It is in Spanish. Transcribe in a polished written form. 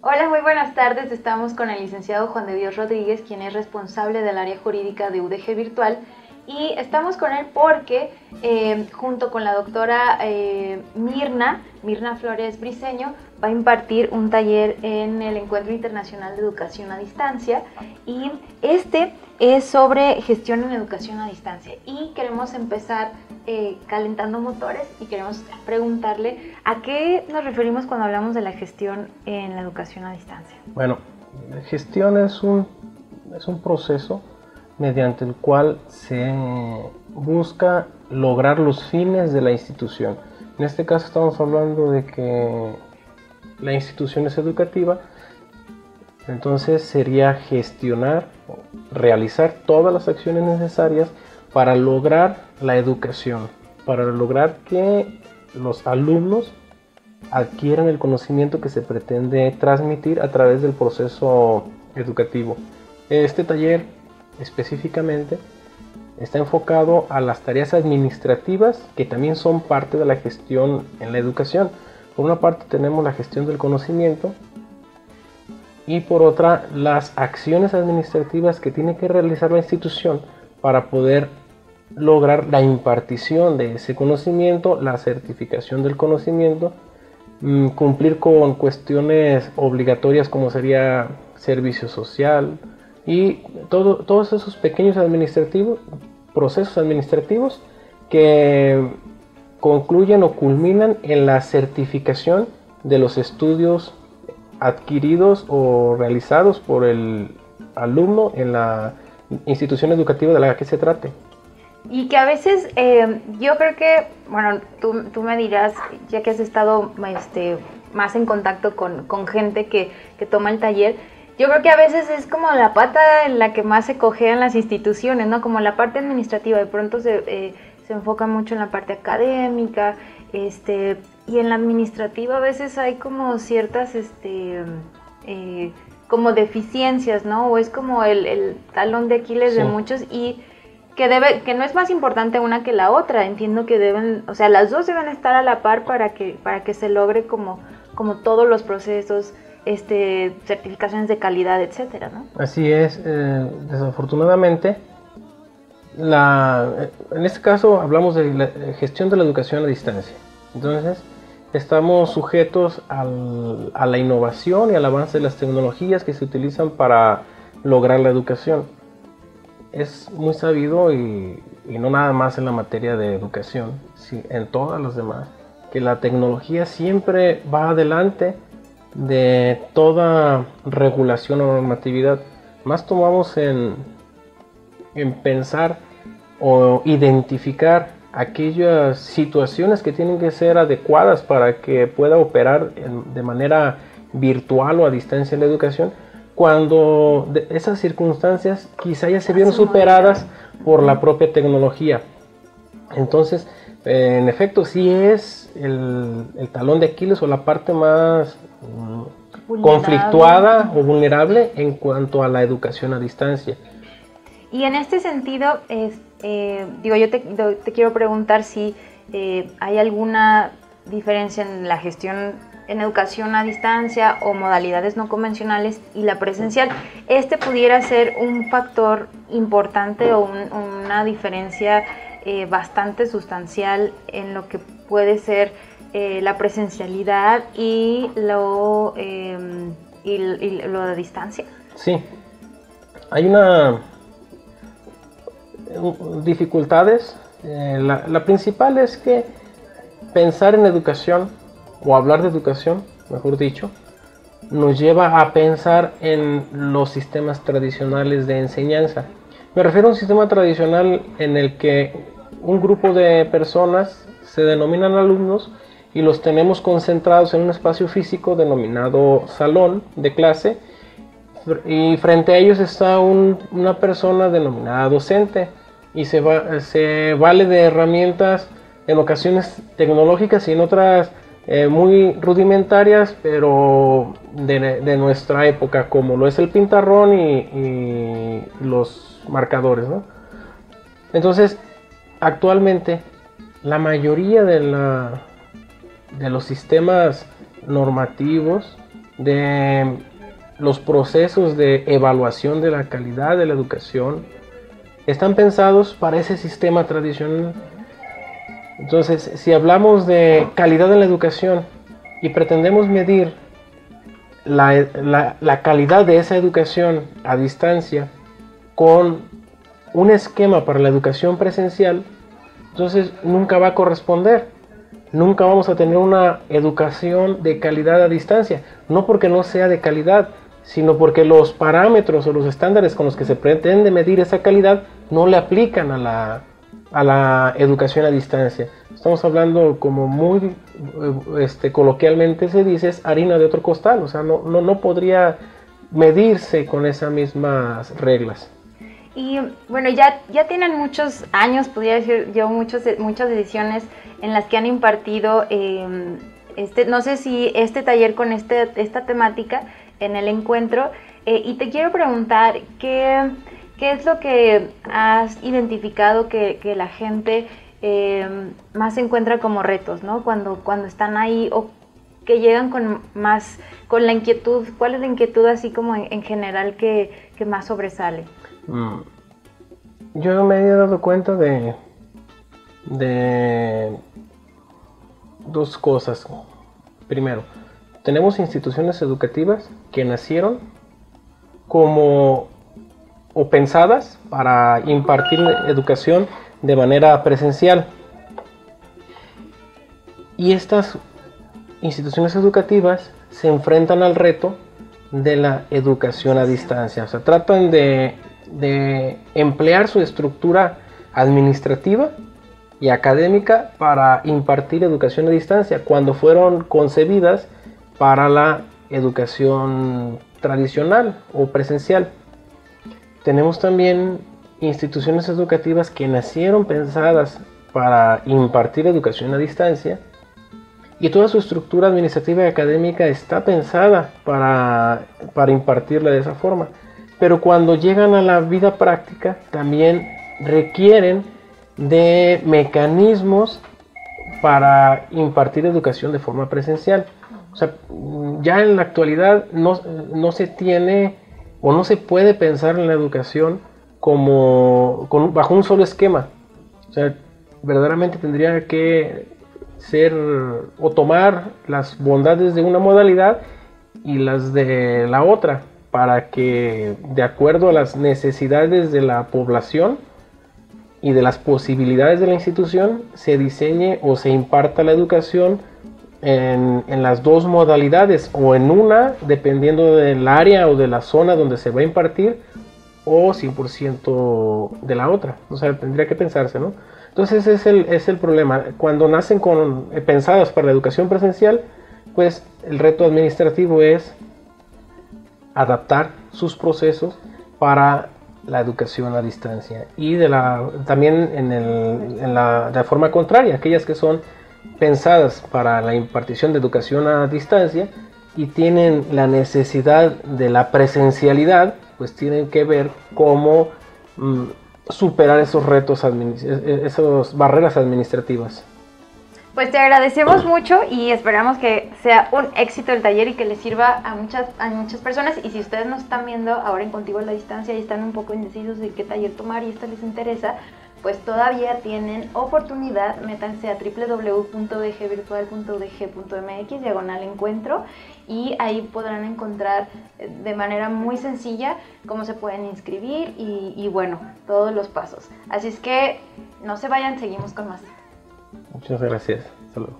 Hola, muy buenas tardes. Estamos con el licenciado Juan de Dios Rodríguez, quien es responsable del área jurídica de UDG Virtual. Y estamos con él porque, junto con la doctora Mirna Flores Briceño, va a impartir un taller en el Encuentro Internacional de Educación a Distancia. Y este es sobre gestión en educación a distancia. Y queremos empezar calentando motores y queremos preguntarle a qué nos referimos cuando hablamos de la gestión en la educación a distancia. Bueno, la gestión es un proceso mediante el cual se busca lograr los fines de la institución. En este caso estamos hablando de que la institución es educativa, entonces sería gestionar, realizar todas las acciones necesarias para lograr la educación, para lograr que los alumnos adquieran el conocimiento que se pretende transmitir a través del proceso educativo. Este taller específicamente está enfocado a las tareas administrativas que también son parte de la gestión en la educación. Por una parte tenemos la gestión del conocimiento y por otra las acciones administrativas que tiene que realizar la institución para poder lograr la impartición de ese conocimiento, la certificación del conocimiento, cumplir con cuestiones obligatorias como sería servicio social y todos esos pequeños procesos administrativos que concluyen o culminan en la certificación de los estudios adquiridos o realizados por el alumno en la institución educativa de la que se trate. Y que a veces yo creo que, bueno, tú me dirás, ya que has estado más en contacto con gente que toma el taller, yo creo que a veces es como la pata en la que más se cojean las instituciones, ¿no? Como la parte administrativa, de pronto se enfoca mucho en la parte académica, y en la administrativa a veces hay como ciertas, como deficiencias, ¿no? O es como el talón de Aquiles de muchos y que no es más importante una que la otra. Entiendo que las dos deben estar a la par para que se logre como todos los procesos, certificaciones de calidad, etcétera, ¿no? Así es, desafortunadamente, en este caso hablamos de la gestión de la educación a distancia. Entonces, estamos sujetos a la innovación y al avance de las tecnologías que se utilizan para lograr la educación. Es muy sabido y no nada más en la materia de educación, en todas las demás, que la tecnología siempre va adelante de toda regulación o normatividad. Más tomamos en pensar o identificar aquellas situaciones que tienen que ser adecuadas para que pueda operar de manera virtual o a distancia la educación, cuando esas circunstancias quizá ya se vieron superadas por la propia tecnología. Entonces, en efecto, sí es el talón de Aquiles o la parte más conflictuada o vulnerable en cuanto a la educación a distancia. Y en este sentido, yo te quiero preguntar si hay alguna diferencia en la gestión en educación a distancia o modalidades no convencionales y la presencial. Pudiera ser un factor importante o una diferencia bastante sustancial en lo que puede ser la presencialidad y lo de distancia. Sí, hay dificultades. La principal es que pensar en educación o hablar de educación, mejor dicho, nos lleva a pensar en los sistemas tradicionales de enseñanza. Me refiero a un sistema tradicional en el que un grupo de personas se denominan alumnos y los tenemos concentrados en un espacio físico denominado salón de clase, y frente a ellos está una persona denominada docente y se vale de herramientas en ocasiones tecnológicas y en otras muy rudimentarias, pero de nuestra época, como lo es el pintarrón y los marcadores, ¿no? Entonces, actualmente, la mayoría de los sistemas normativos de los procesos de evaluación de la calidad de la educación están pensados para ese sistema tradicional. Entonces, si hablamos de calidad en la educación y pretendemos medir la calidad de esa educación a distancia con un esquema para la educación presencial, entonces nunca va a corresponder. Nunca vamos a tener una educación de calidad a distancia. No porque no sea de calidad, sino porque los parámetros o los estándares con los que se pretende medir esa calidad no le aplican a la educación a distancia. Estamos hablando, como muy coloquialmente se dice, es harina de otro costal. O sea, no podría medirse con esas mismas reglas. Y bueno, ya tienen muchos años, podría decir yo, muchas ediciones en las que han impartido, no sé si este taller con esta temática en el encuentro, y te quiero preguntar, ¿qué es lo que has identificado que la gente más se encuentra como retos, ¿no? Cuando están ahí, o que llegan con la inquietud? ¿Cuál es la inquietud así como en general que más sobresale? Yo me he dado cuenta de dos cosas. Primero, tenemos instituciones educativas que nacieron o pensadas para impartir educación de manera presencial. Y estas instituciones educativas se enfrentan al reto de la educación a distancia. O sea, tratan de emplear su estructura administrativa y académica para impartir educación a distancia, cuando fueron concebidas para la educación tradicional o presencial. Tenemos también instituciones educativas que nacieron pensadas para impartir educación a distancia, y toda su estructura administrativa y académica está pensada para impartirla de esa forma. Pero cuando llegan a la vida práctica, también requieren de mecanismos para impartir educación de forma presencial. O sea, ya en la actualidad no se tiene o no se puede pensar en la educación bajo un solo esquema. O sea, verdaderamente tendría que ser o tomar las bondades de una modalidad y las de la otra, para que, de acuerdo a las necesidades de la población y de las posibilidades de la institución, se diseñe o se imparta la educación en las dos modalidades, o en una, dependiendo del área o de la zona donde se va a impartir, o 100% de la otra. O sea, tendría que pensarse, ¿no? Entonces ese es el problema. Cuando nacen pensadas para la educación presencial, pues el reto administrativo es adaptar sus procesos para la educación a distancia, y también de forma contraria, aquellas que son pensadas para la impartición de educación a distancia y tienen la necesidad de la presencialidad, pues tienen que ver cómo superar esos retos, esas barreras administrativas. Pues te agradecemos mucho y esperamos que sea un éxito el taller y que les sirva a muchas personas. Y si ustedes nos están viendo ahora en Contigo a la Distancia y están un poco indecisos de qué taller tomar y esto les interesa, pues todavía tienen oportunidad. Métanse a www.udgvirtual.udg.mx/encuentro y ahí podrán encontrar de manera muy sencilla cómo se pueden inscribir y bueno, todos los pasos. Así es que no se vayan, seguimos con más. Muchas gracias. Hasta luego.